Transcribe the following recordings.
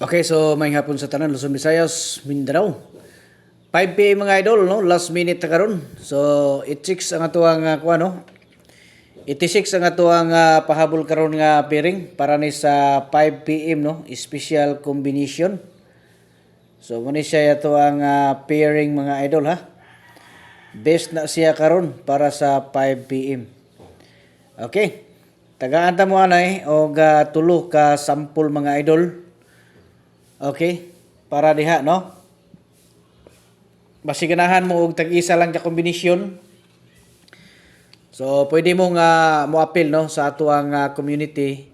Okay, so may hapon sa tanan Luzon, Visayas, Mindanao. 5 PM mga idol, no? Last minute na karon. So, 86 ang atuang kuha, no? 86 ang atuang pahabol karon nga pairing para ni sa 5 PM, no? Special combination. So, muna siya ito ang pairing mga idol, ha? Best na siya karon para sa 5 PM. Okay. Tagaan ta mo anay og tulo ka sample mga idol. Okay? Para diha, no? Basi ganahan mo og tag-isa lang ka kombinasyon. So, pwede mo nga mo-appeal, no, sa ato ang community.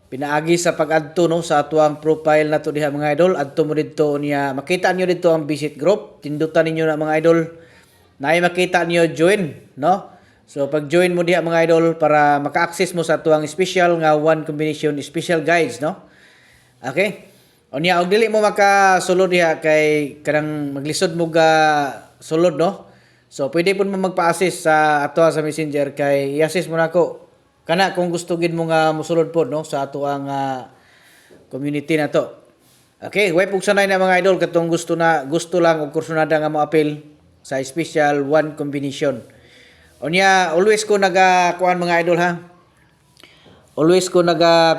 Pinaagi sa pag-adto, no, sa ato ang profile na to diha mga idol. Adto mo dito niya. Makita niyo dito ang visit group. Tindutan ninyo na mga idol. Naay makita niyo join, no? So, pag-join mo diha mga idol para maka-access mo sa ato ang special nga one combination special guides, no? Okay? O niya, og dili mo makasulod diha kay kanang maglisod mo ga sulod, no? So, pwede po mo magpa-assist sa ato sa Messenger kay i-assist mo nako. Kana kung gusto gid mo nga mosulod po, no, sa ato ang community na to. Okay, way pug sanay na mga idol katong gusto lang og kursunada nga mo-appeal sa special one combination. O niya, always ko kuan mga idol, ha. Always ko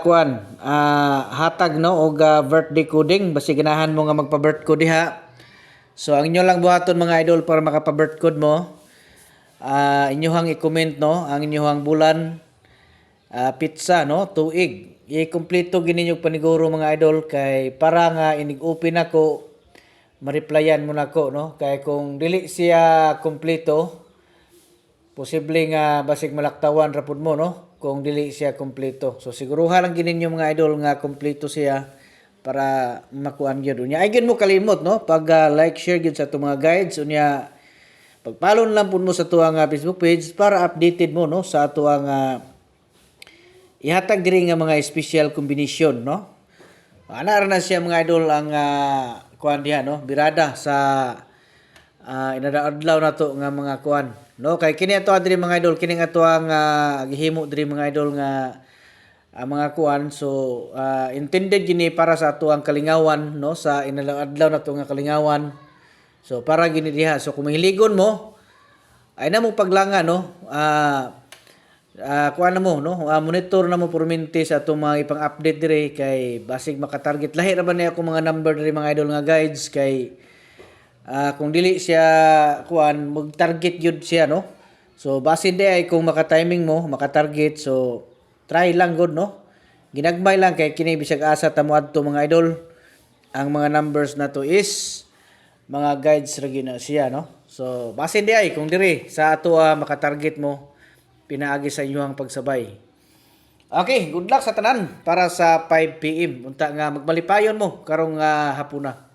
kuan hatag, no, og birthday coding basi ganahan mo nga magpa-birth code diha. So ang inyo lang buhaton mga idol para makapa-birth code mo, inyohang i-comment, no, ang inyohang bulan, pizza, no, tuig. I-kompleto gininyo paniguro mga idol kay para nga inig-open ako ma-replyan mo nako, no, kay kung dili siya kompleto posible nga basig malaktawan rapod mo, no, kung dili siya kompleto. So siguruha lang gininyo mga idol nga kompleto siya para makuan gyud unya. Ay gyud mo kalimot, no, pag like share gyud sa ato mga guides unya. Pagpalon lang pud mo sa tuang Facebook page para updated mo, no, sa ato ang ihatag diri nga mga special combination, no. Ana ra na siya mga idol ang kuan diha, no, birada sa inadaadlaw na to nga mga kuan, no, kay kini ato diri mga idol, kini ato ang gihimo diri mga idol nga mga kuan. So intended gini para sa ato ang kalingawan, no, sa inadaadlaw na to nga kalingawan. So para gini diha, so kung mahiligon mo ay na mo paglanga, no, kuan na mo, no, monitor na mo pormente sa ato mga ipang-update diri kay basig makatarget lahi ra ba ni ako mga number diri mga idol nga guides kay kung dili siya kuan mag-target gyud siya, no. So base di ay kung maka-timing mo, maka-target, so try lang good, no. Ginagmay lang kay kini bisag asa ta mo adto mga idol. Ang mga numbers na to is mga guides ra gyud na siya, no. So base di ay kung diri sa ato maka-target mo pinaagi sa inyo ang pagsabay. Okay, good luck sa tanan para sa 5 PM. Unta nga magmalipayon mo karong hapuna.